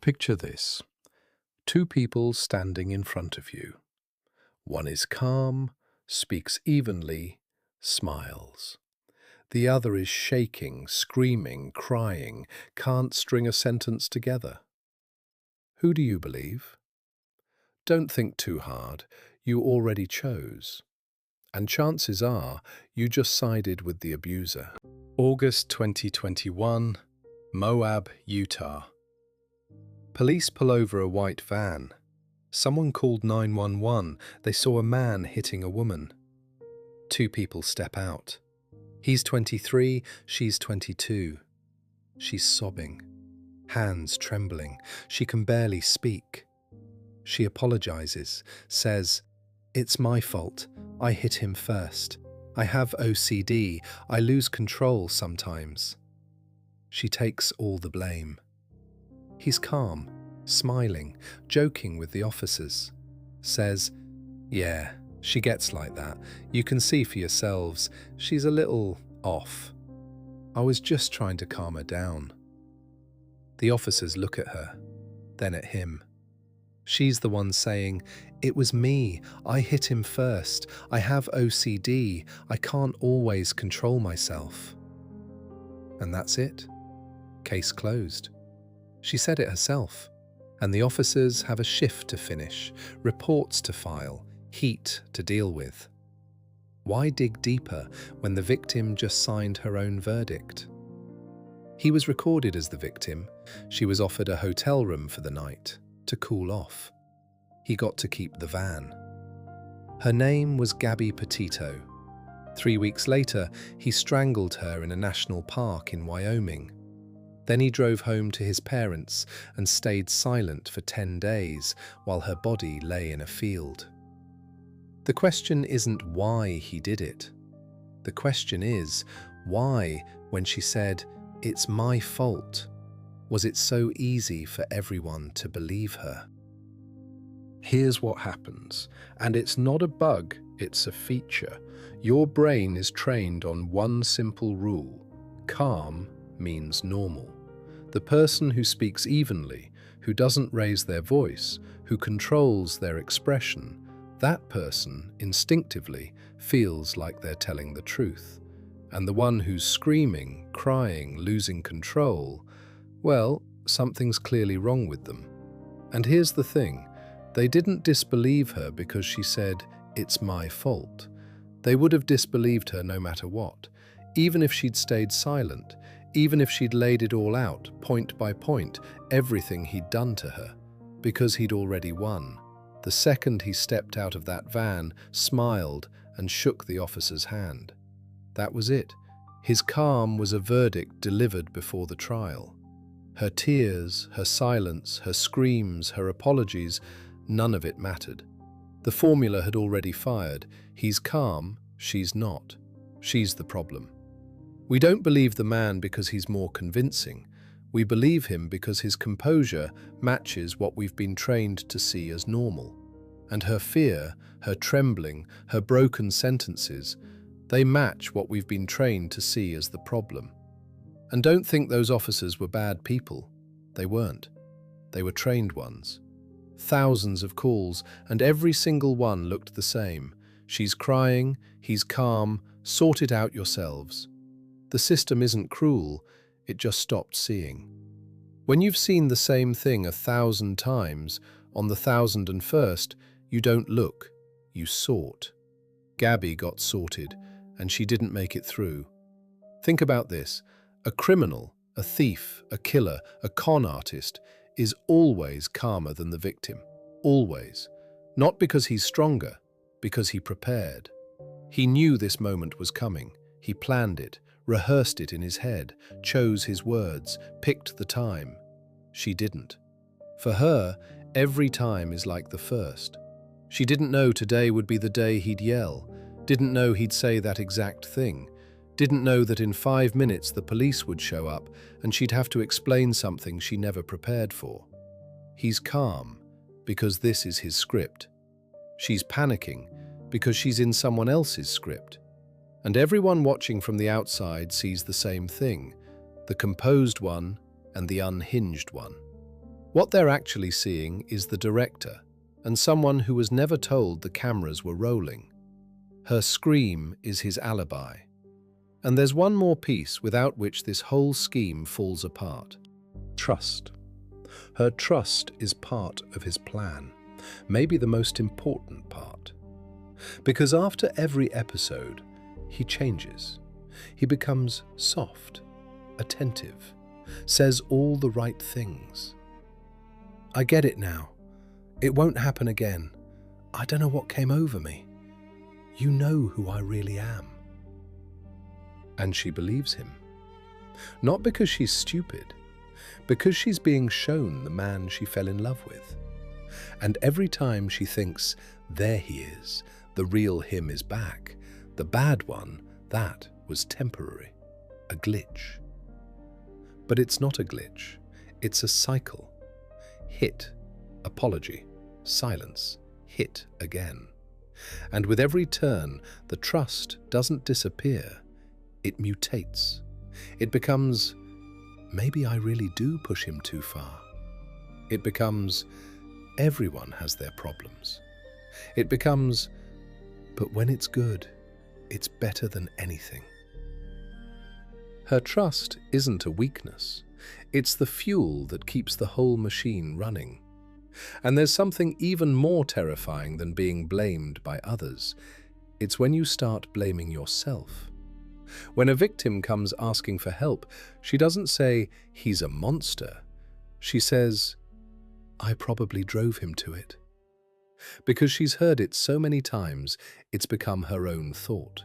Picture this. Two people standing in front of you. One is calm, speaks evenly, smiles. The other is shaking, screaming, crying, can't string a sentence together. Who do you believe? Don't think too hard. You already chose. And chances are you just sided with the abuser. August 2021, Moab, Utah. Police pull over a white van. Someone called 911. They saw a man hitting a woman. Two people step out. He's 23, she's 22. She's sobbing, hands trembling. She can barely speak. She apologizes, says, "It's my fault. I hit him first. I have OCD. I lose control sometimes." She takes all the blame. He's calm, smiling, joking with the officers. Says, "Yeah, she gets like that. You can see for yourselves, she's a little off. I was just trying to calm her down." The officers look at her, then at him. She's the one saying, "It was me. I hit him first. I have OCD. I can't always control myself." And that's it. Case closed. She said it herself. And the officers have a shift to finish, reports to file, heat to deal with. Why dig deeper when the victim just signed her own verdict? He was recorded as the victim. She was offered a hotel room for the night to cool off. He got to keep the van. Her name was Gabby Petito. 3 weeks later, he strangled her in a national park in Wyoming. Then he drove home to his parents and stayed silent for 10 days while her body lay in a field. The question isn't why he did it. The question is, why, when she said, "It's my fault," was it so easy for everyone to believe her? Here's what happens, and it's not a bug, it's a feature. Your brain is trained on one simple rule: calm means normal. The person who speaks evenly, who doesn't raise their voice, who controls their expression, that person instinctively feels like they're telling the truth. And the one who's screaming, crying, losing control, well, something's clearly wrong with them. And here's the thing, they didn't disbelieve her because she said, "It's my fault." They would have disbelieved her no matter what, even if she'd stayed silent, even if she'd laid it all out, point by point, everything he'd done to her, because he'd already won. The second he stepped out of that van, smiled, and shook the officer's hand. That was it. His calm was a verdict delivered before the trial. Her tears, her silence, her screams, her apologies, none of it mattered. The formula had already fired. He's calm, she's not. She's the problem. We don't believe the man because he's more convincing. We believe him because his composure matches what we've been trained to see as normal. And her fear, her trembling, her broken sentences, they match what we've been trained to see as the problem. And don't think those officers were bad people. They weren't. They were trained ones. Thousands of calls, and every single one looked the same. She's crying, he's calm, sort it out yourselves. The system isn't cruel, it just stopped seeing. When you've seen the same thing 1,000 times, on the 1,001st, you don't look, you sort. Gabby got sorted, and she didn't make it through. Think about this. A criminal, a thief, a killer, a con artist is always calmer than the victim. Always. Not because he's stronger, because he prepared. He knew this moment was coming. He planned it, rehearsed it in his head, chose his words, picked the time. She didn't. For her, every time is like the first. She didn't know today would be the day he'd yell, didn't know he'd say that exact thing, didn't know that in 5 minutes the police would show up and she'd have to explain something she never prepared for. He's calm because this is his script. She's panicking because she's in someone else's script. And everyone watching from the outside sees the same thing, the composed one and the unhinged one. What they're actually seeing is the director and someone who was never told the cameras were rolling. Her scream is his alibi. And there's one more piece without which this whole scheme falls apart. Trust. Her trust is part of his plan, maybe the most important part. Because after every episode, he changes. He becomes soft, attentive, says all the right things. I get it now. It won't happen again. I don't know what came over me. You know who I really am. And she believes him. Not because she's stupid, because she's being shown the man she fell in love with. And every time she thinks, there he is, the real him is back, the bad one, that was temporary, a glitch. But it's not a glitch, it's a cycle. Hit, apology, silence, hit again. And with every turn, the trust doesn't disappear, it mutates. It becomes, maybe I really do push him too far. It becomes, everyone has their problems. It becomes, but when it's good, it's better than anything. Her trust isn't a weakness. It's the fuel that keeps the whole machine running. And there's something even more terrifying than being blamed by others. It's when you start blaming yourself. When a victim comes asking for help, she doesn't say, he's a monster. She says, I probably drove him to it. Because she's heard it so many times, it's become her own thought.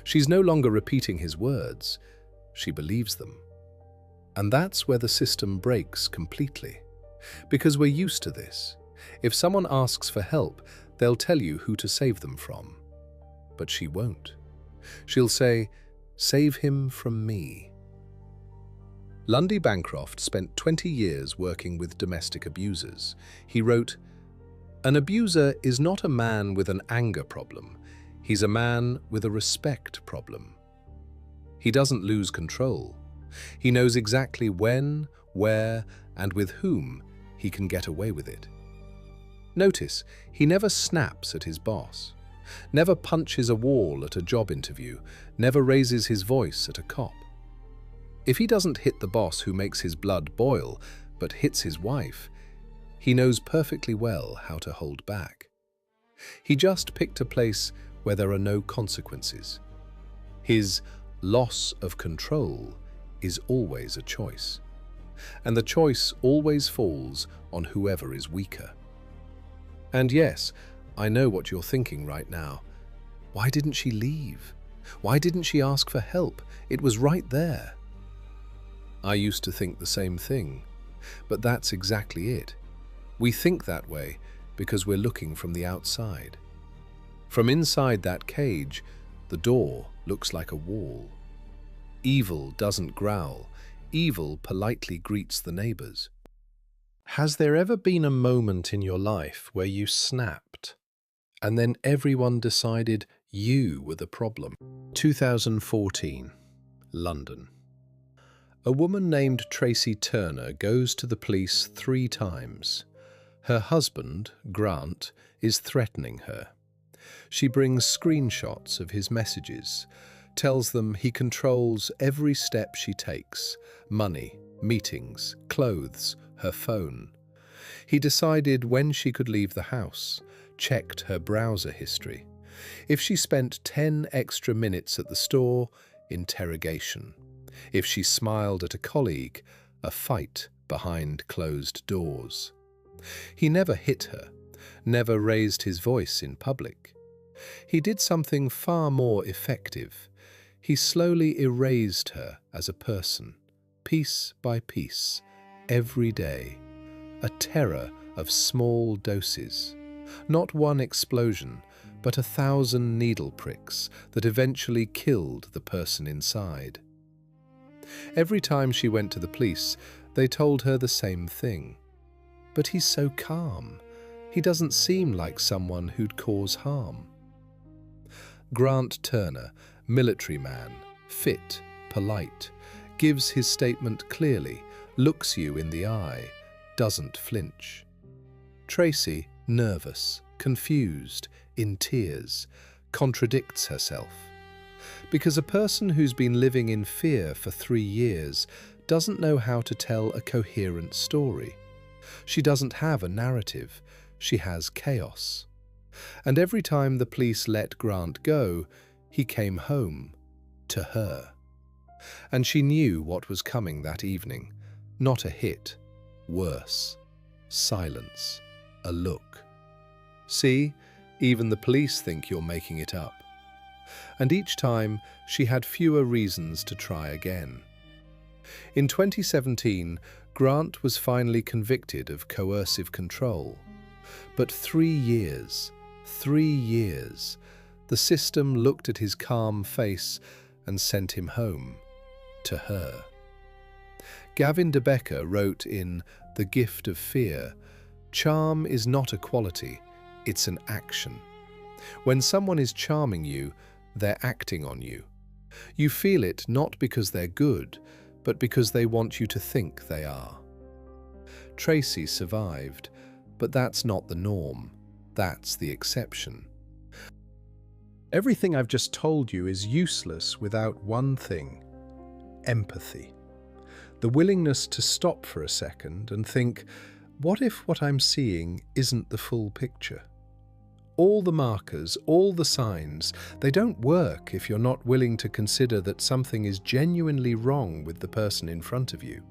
She's no longer repeating his words, she believes them. And that's where the system breaks completely. Because we're used to this. If someone asks for help, they'll tell you who to save them from. But she won't. She'll say, save him from me. Lundy Bancroft spent 20 years working with domestic abusers. He wrote, an abuser is not a man with an anger problem. He's a man with a respect problem. He doesn't lose control. He knows exactly when, where, and with whom he can get away with it. Notice, he never snaps at his boss, never punches a wall at a job interview, never raises his voice at a cop. If he doesn't hit the boss who makes his blood boil, but hits his wife, he knows perfectly well how to hold back. He just picked a place where there are no consequences. His loss of control is always a choice. And the choice always falls on whoever is weaker. And yes, I know what you're thinking right now. Why didn't she leave? Why didn't she ask for help? It was right there. I used to think the same thing, but that's exactly it. We think that way because we're looking from the outside. From inside that cage, the door looks like a wall. Evil doesn't growl. Evil politely greets the neighbors. Has there ever been a moment in your life where you snapped, and then everyone decided you were the problem? 2014, London. A woman named Tracy Turner goes to the police 3 times. Her husband, Grant, is threatening her. She brings screenshots of his messages, tells them he controls every step she takes, money, meetings, clothes, her phone. He decided when she could leave the house, checked her browser history. If she spent 10 extra minutes at the store, interrogation. If she smiled at a colleague, a fight behind closed doors. He never hit her, never raised his voice in public. He did something far more effective. He slowly erased her as a person, piece by piece, every day. A terror of small doses. Not one explosion, but 1,000 needle pricks that eventually killed the person inside. Every time she went to the police, they told her the same thing. But he's so calm. He doesn't seem like someone who'd cause harm. Grant Turner, military man, fit, polite, gives his statement clearly, looks you in the eye, doesn't flinch. Tracy, nervous, confused, in tears, contradicts herself. Because a person who's been living in fear for 3 years doesn't know how to tell a coherent story. She doesn't have a narrative, she has chaos. And every time the police let Grant go, he came home, to her. And she knew what was coming that evening. Not a hit, worse. Silence, a look. See, even the police think you're making it up. And each time, she had fewer reasons to try again. In 2017, Grant was finally convicted of coercive control. But 3 years, the system looked at his calm face and sent him home, to her. Gavin De Becker wrote in The Gift of Fear, "Charm is not a quality, it's an action. When someone is charming you, they're acting on you. You feel it not because they're good, but because they want you to think they are." Tracy survived, but that's not the norm. That's the exception. Everything I've just told you is useless without one thing: empathy. The willingness to stop for a second and think, what if what I'm seeing isn't the full picture? All the markers, all the signs, they don't work if you're not willing to consider that something is genuinely wrong with the person in front of you.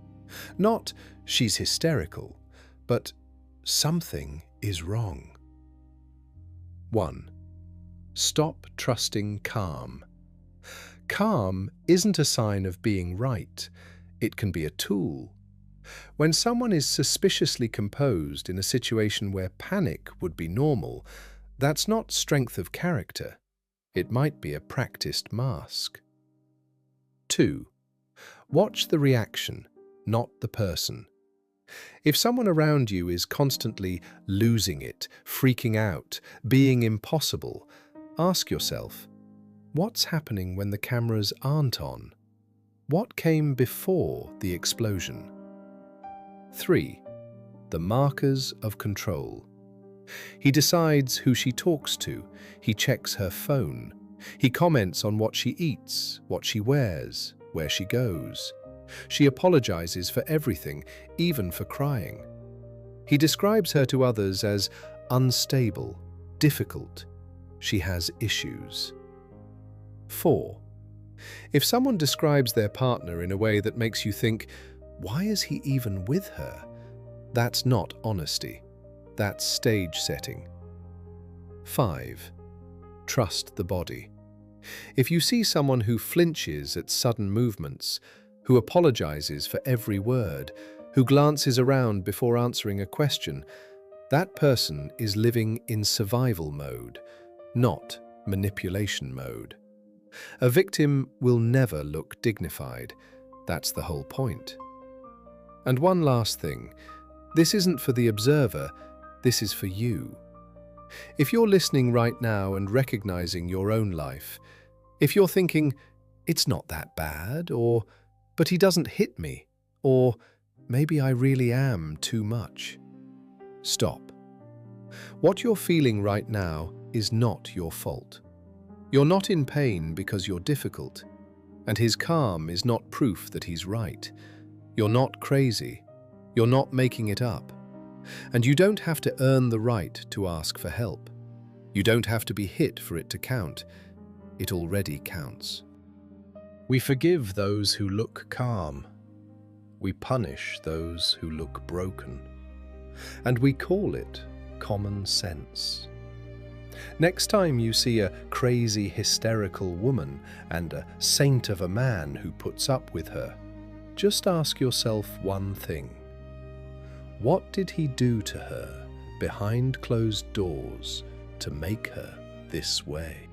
Not, she's hysterical, but something is wrong. 1. Stop trusting calm. Calm isn't a sign of being right. It can be a tool. When someone is suspiciously composed in a situation where panic would be normal, that's not strength of character. It might be a practiced mask. 2. Watch the reaction, not the person. If someone around you is constantly losing it, freaking out, being impossible, ask yourself, what's happening when the cameras aren't on? What came before the explosion? 3. The markers of control. He decides who she talks to. He checks her phone. He comments on what she eats, what she wears, where she goes. She apologizes for everything, even for crying. He describes her to others as unstable, difficult. She has issues. 4. If someone describes their partner in a way that makes you think, why is he even with her? That's not honesty. That's stage setting. 5. Trust the body. If you see someone who flinches at sudden movements, who apologizes for every word, who glances around before answering a question, that person is living in survival mode, not manipulation mode. A victim will never look dignified. That's the whole point. And one last thing. This isn't for the observer, this is for you. If you're listening right now and recognizing your own life, if you're thinking, it's not that bad, or, but he doesn't hit me, or maybe I really am too much, stop. What you're feeling right now is not your fault. You're not in pain because you're difficult, and his calm is not proof that he's right. You're not crazy. You're not making it up. And you don't have to earn the right to ask for help. You don't have to be hit for it to count. It already counts. We forgive those who look calm. We punish those who look broken. And we call it common sense. Next time you see a crazy, hysterical woman and a saint of a man who puts up with her, just ask yourself one thing. What did he do to her behind closed doors to make her this way?